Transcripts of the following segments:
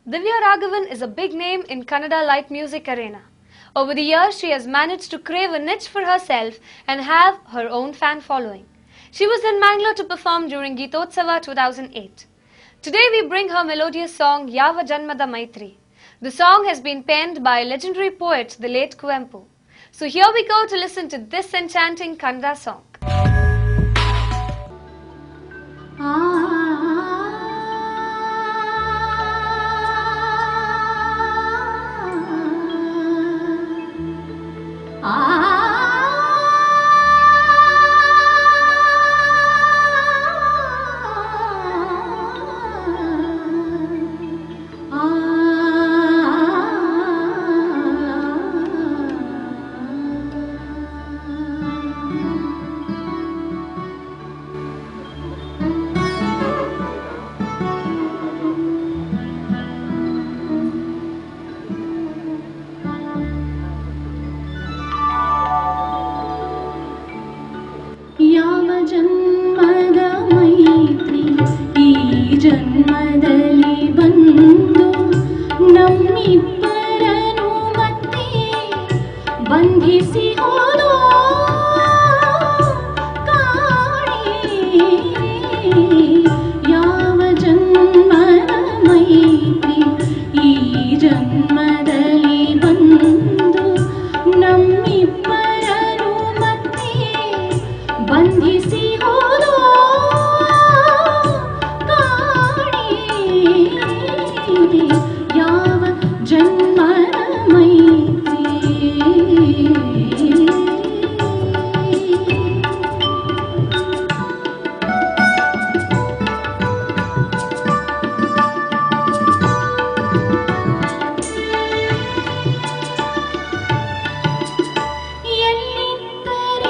Divya Raghavan is a big name in Kannada light music arena. Over the years, she has managed to crave a niche for herself and have her own fan following. She was in Mangalore to perform during Geetotsava 2008. Today we bring her melodious song Yava Janmada Maitri. The song has been penned by legendary poet the late Kuvempu. So here we go to listen to this enchanting Kannada song. ಜನ್ಮದಲ್ಲಿ ಬಂದು ನಮ್ಮಿಬ್ಬರನ್ನು ಮತ್ತೆ ಬಂಧಿಸಿ ಹೋದೋ ಕಾಣೆ ಯಾವ ಜನ್ಮದ ಮೈತ್ರಿ ಈ ಜನ್ಮದಲ್ಲಿ ಬಂದು ನಮ್ಮಿಬ್ಬರನ್ನು ಮತ್ತೆ ಬಂಧಿಸಿ ಹೋದೋ ಯಾವ ಜನ್ಮದ ಮೈತ್ರಿ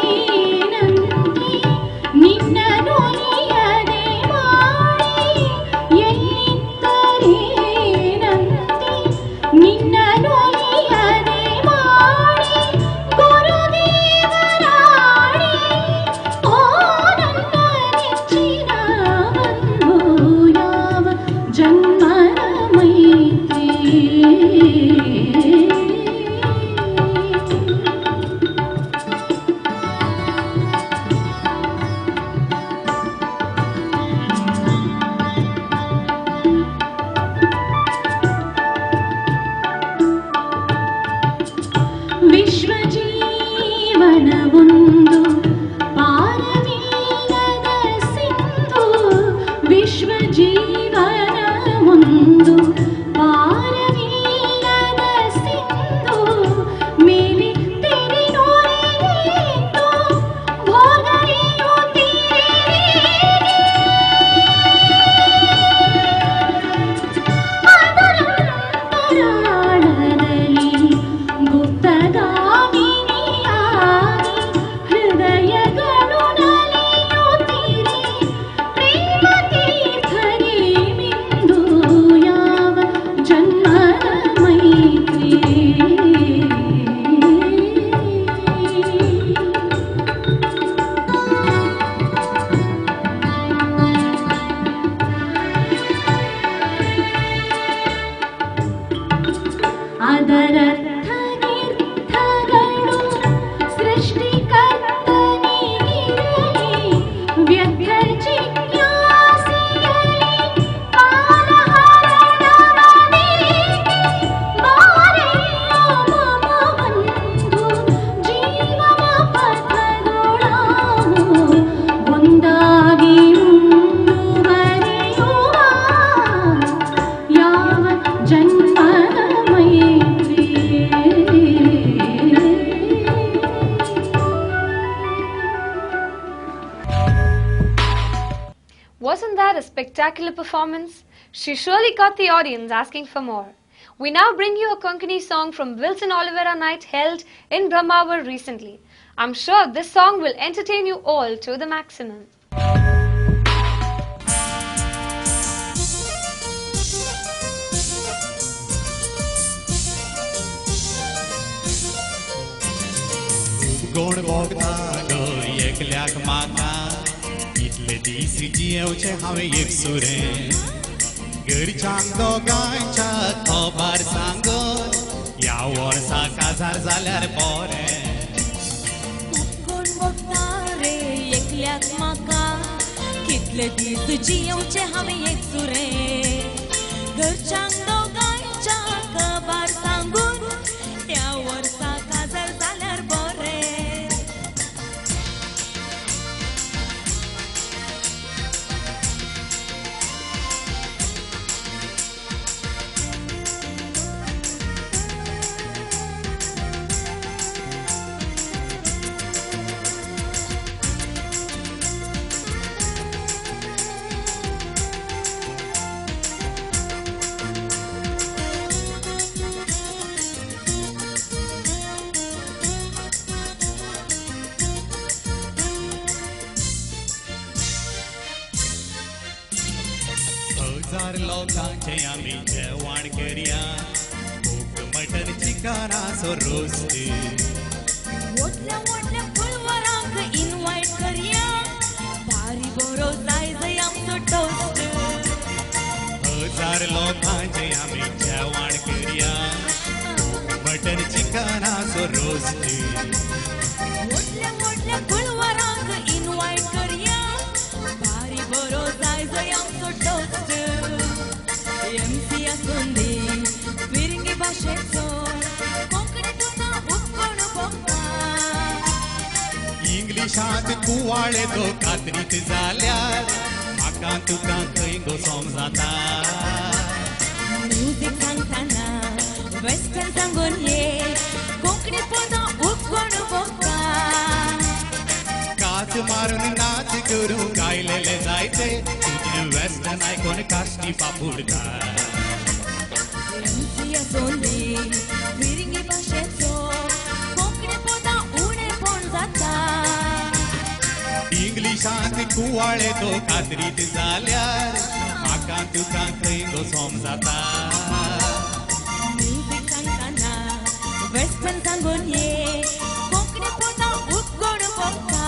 ಎಲ್ಲಿದ್ದರೇನಂತೆ ನಿನ್ನ ನೊಲಿಯದೆ ಮಾಡಿ ಎಲ್ಲಿದ್ದರೇನಂತೆ ನಿನ್ನ ನೊಲಿಯದೆ ಮಾಡಿ ಗುರುದೇವರಾಣಿ ಓ ನನ್ನ ನೆಚ್ಚಿನ ಬಂಧು ಯಾವ ಜನ್ಮದ ಮೈತ್ರಿ ವಿಶ್ವಜೀವನವೊಂದು ಪಾರವಿಲ್ಲದ ಸಿಂಧು ವಿಶ್ವಜೀವನವೊಂದು ಪಾರವಿಲ್ಲದ ಸಿಂಧು ಮೇಲೆ ತೆರೆ ನೋರೆಯಿತು ಭೋಗರೆಯುತ್ತೀರಿ ಅದರಂತರಾಳದಲ್ಲಿ ಗುಪ್ತಗಾಮಿನಿಯಾಗಿ ಹೃದಯಗಳು ನಲಿಯುತ್ತೀರಿ ಪ್ರೇಮ ತೀರ್ಥನೇ ಮಿಂದು ಯಾವ ಜನ್ಮದ ಮೈತ್ರಿ ಅದರರ್ಥಗಿರ್ಥಗಳು ಸೃಷ್ಟಿಕರ್ತನಿಗಿರಲಿ ವ್ಯರ್ಥ ಜಿಜ್ಞಾಸೆಯಲಿ ಕಾಲಹರಣವನೇಕೆ ಬಾರೆಯ ಮಮ ಬಂಧು ಜೀವನ ಪಥದೊಳಾವು ಒಂದಾಗಿ ಮುಂದುವರಿಯುವ ಯಾವ ಜನ್ಮದ ಮೈತ್ರಿ Wasn't that a spectacular performance? She surely got the audience asking for more. We now bring you a Konkani song from Wilson Olivera night held in Brahmawar recently. I'm sure this song will entertain you all to the maximum. गोड बोगदा गो एकल्याक म्हाका इतले दीस जियेवचे हांवें एकसुरें ग घरच्यांक दोगांयच्या खबर सांगून ह्या वर्सा काजार जाल्यार बरें कोण बघता रे एकल्याक म्हाका कितले दीस जियोवचे हांवें एकसुरे घरच्यांक दोगांयच्या खबर सांगून ह्या वर्सा काजार जाल्यार बरें हजार लोकांचे आमी जेवण करया भूक मटन चिकनाचो रोस्ट व्हडल्या व्हडल्या फुलवरांक इनवायट करया भारी बरो जाय जाय आमचो टोस्ट हजार लोकांचे आमी जेवण करया मटन चिकनाचो रोस्ट व्हडल्या व्हडल्या फुलवरांक इनवायट करया भारी बरो जाय जाय आमचो टोस्ट एमसी आसून दी फिरंगी भाशेचो कोंकणीतून उपकोण बघता इंग्लिशांत कुवाळे तो कातरीत जाल्यार म्हाका तुका खंय गो समजाता म्युझिक सांगताना वेस्टर्न सांगून ये कोंकणी पदां उपकोण बघता काच मारून नाच करू गायलेले जायते तुझे वेस्टर्न आयकून काश्टी पापुडता एमसी आसून दी फिरंगी भाशेचो कोंकणी पदां उणेपण जाता इंग्लिशांत कुवाळे तो कातरीत जाल्यार म्हाका तुका खंय गो समजाता म्युझिक सांगताना वेस्टर्न सांगून ये कोंकणी पदां उपकोण बघता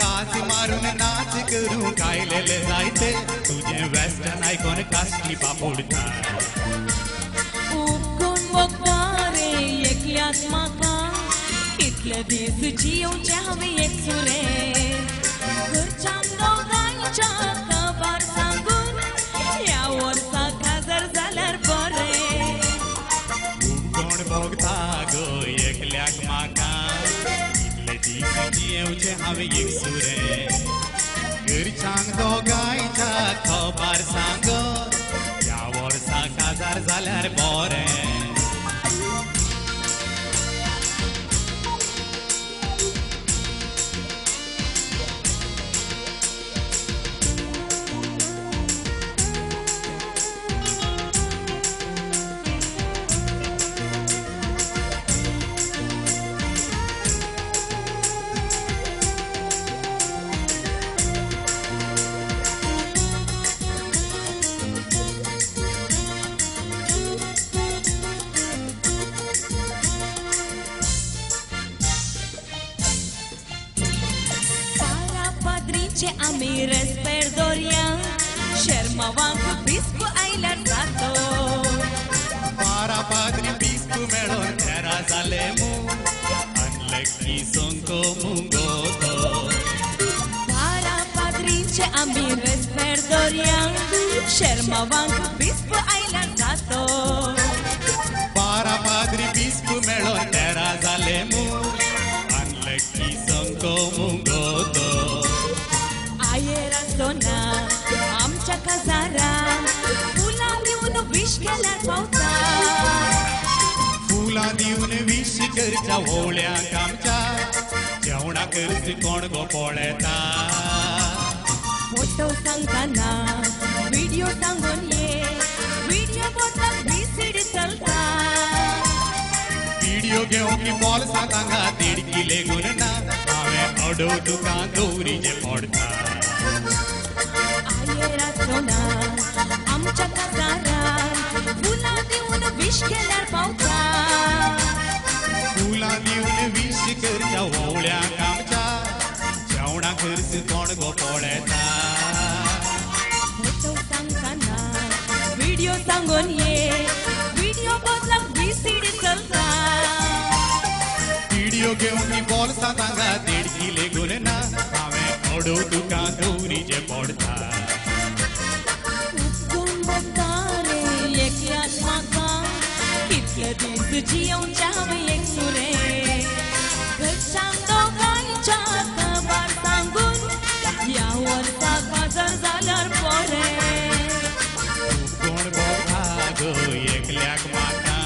काच मारून नाच करू गायलेले जायते तुझे वेस्टर्न आयकून काश्टी पापुडता उपकोण बघता रे एकल्याक म्हाका कितले दीस जियोवचे हांवें एकसुरे घरच्यांक दोगांयच्या खबर सांगून ह्या वर्सा काजार जाल्यार बरें कोण भोगता गो एकल्याक म्हाका कितले दीस जियेवचे हांवें एकसुरे घरच्यांक दोगांयच्या खबर सांगून ह्या वर्सा काजार जाल्यार बरें आमी रेस्पेर दर्या शर्मावांक बिस्प आयल्यार जातो बारा पाद्री बिस्प मेळोन तेरा जाले मू अनलकी सोंको मुंगो तो बारा पाद्रींचे आमी रेस्पेर दर्या शर्मावांक बिस्प आयल्यार जातो बारा पाद्री बिस्प मेळोन तेरा जाले मू अनलकी सोंको मुंगो तो आयेर आसतना आमच्या काजारान फुलां दिवन विश केल्यार पावता फुलां दिवन विश करच्या वोवळ्यांक आमच्या जेवणा करच कोण गो पळेता फोटो सांगताना व्हिडिओ सांगून ये व्हिडिओ बोटाक VCD चलता व्हिडिओ घेवंक बॉल सांगांगा तिडकी लेगून ना हांवें अडो तुका दवरीचें पडटा आयेर आसतना आमच्या काजारान फुलां दिवन विश केल्यार पावता फुलां दिवन विश करच्या वोवळ्यांक आमच्या जेवणा खर्च कोण गो पळेता फोटो सांगताना सांगून ये व्हिडिओ बदलाक VCD चलता व्हिडिओ घेऊन मी बोलता तांगा देडकीले गुण ना हांवें ओडू तुका गौरीचे पडता कोण बघतारे एकल्याक म्हाका कितले दीस जियोवचे हांवें एक सुरे घरच्यांक दोगांयच्या काबार सांगून ह्या वर्साक बाजार जाल्यार बरें कोण बोलता गो एकल्याक म्हाका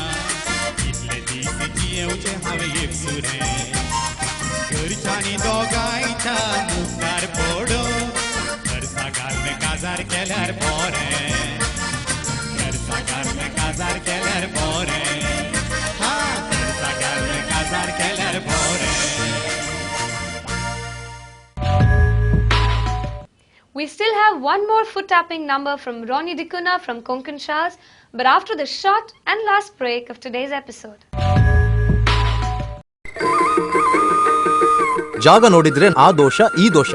कितले दीस जियेवचे हांवें एक सुरे घरच्यांनी दोगांयच्या मुखार पडून खर्चा घालून काजार केल्यार बरें खर्चा घालून काजार केल्यार बरें खर्चा घालून काजार केल्यार बरें We still have one more foot tapping number from Ronnie Dikuna from Konkan Shahs, but after the short and last break of today's episode. ಜಾಗ ನೋಡಿದ್ರೆ ಆ ದೋಷ ಈ ದೋಷ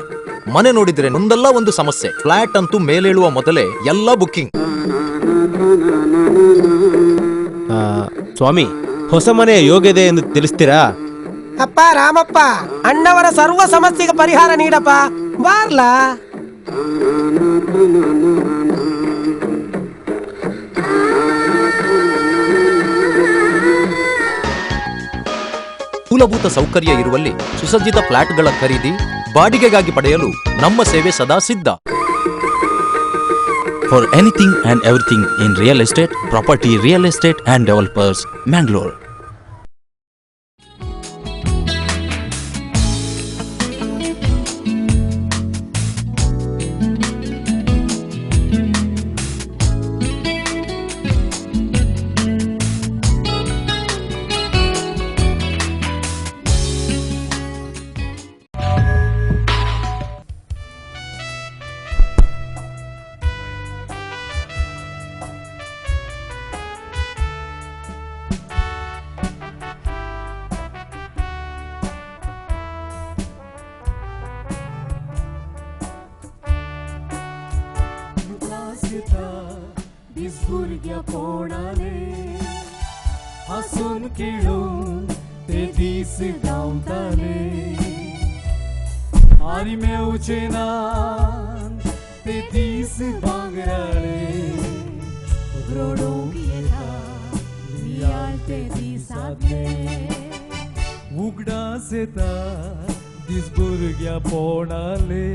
ಮನೆ ನೋಡಿದ್ರೆ ಒಂದಲ್ಲ ಒಂದು ಸಮಸ್ಯೆ ಫ್ಲಾಟ್ ಅಂತೂ ಮೇಲೇಳುವ ಮೊದಲೇ ಎಲ್ಲ ಬುಕ್ಕಿಂಗ್ ಸ್ವಾಮಿ ಹೊಸ ಮನೆಯ ಯೋಗ್ಯತೆ ಎಂದು ತಿಳಿಸ್ತೀರಾ ಅಪ್ಪ ರಾಮಪ್ಪ ಅಣ್ಣವರ ಸರ್ವ ಸಮಸ್ಯೆಗೆ ಪರಿಹಾರ ನೀಡಪ್ಪ ಬಾರ್ಲಾ ಮೂಲಭೂತ ಸೌಕರ್ಯ ಇರುವಲ್ಲಿ ಸುಸಜ್ಜಿತ ಫ್ಲಾಟ್ಗಳ ಖರೀದಿ ಬಾಡಿಗೆಗಾಗಿ ಪಡೆಯಲು ನಮ್ಮ ಸೇವೆ ಸದಾ ಸಿದ್ಧ. For anything and everything in real estate, property, real estate and developers, Mangalore. हसून खेळून ते दीस धांवताले आणि मेवचे ना ते दीस भांगराळे रडूंक येता नियाळ ते दिसातले उगडास येता दीस भुरग्या पोणाले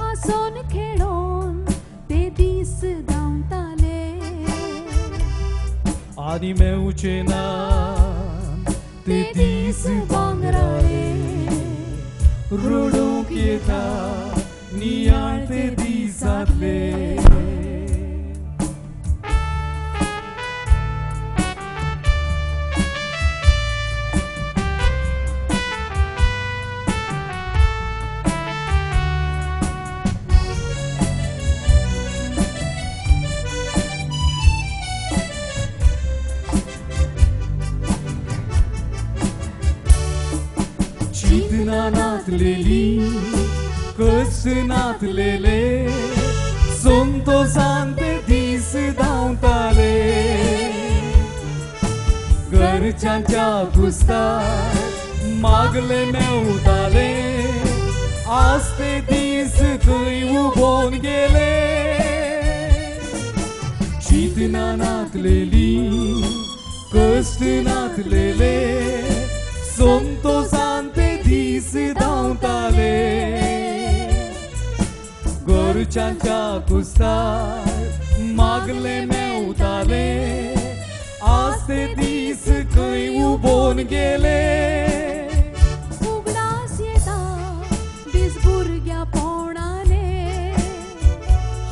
हसून खेळून ते दीस धांवताले आनी मेवचे ना ते दीस भांगराळे रडूंक येता नियाळ ते दिसातले नाचलेली कस नाचलेले संतोषान ते दीस धांवताले घरच्यांच्या कुस्तार मागले मेवताले आज ते दीस थंय उबोन गेले चितना नाचलेली कष्ट नाचलेले संतोषान ते दीस धांवताले घरच्यांच्या कुस्तार मागले मेवताले आज ते दीस खंय उबोन गेले उगडास येता दीस भुरग्या पोणाले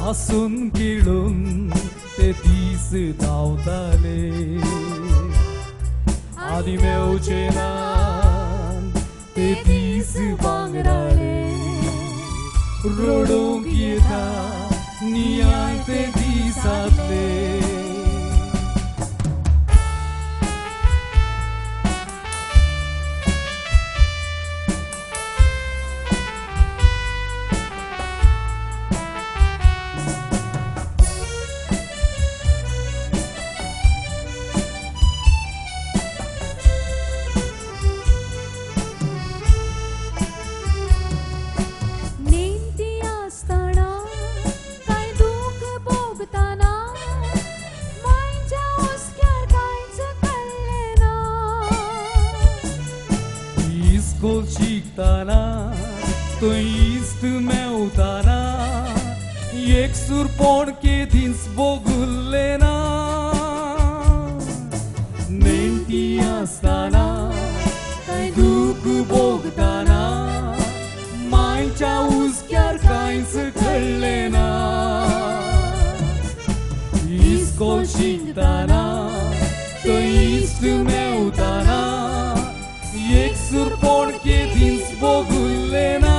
हसून खेळून ते दीस धांवताले आनी मेवचे ना ते दीस भांगराळे रडूंक येता नियाळ ते दिसातले सुर पोण केदींच बोगुल्लेना नेणटी आसतना दूख भोगताना मायच्या उस्क्यार कांयच कळ्ळें ना इस्कोल शिंकताना थंय इश्ट मेवताना एक सुर पोण केदींच बोगुल्लेना.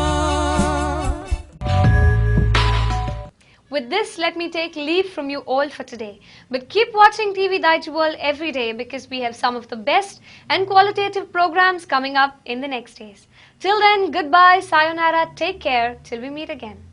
With this, let me take leave from you all for today. But keep watching TV Daiji World every day because we have some of the best and qualitative programs coming up in the next days. Till then, goodbye, sayonara, take care, till we meet again.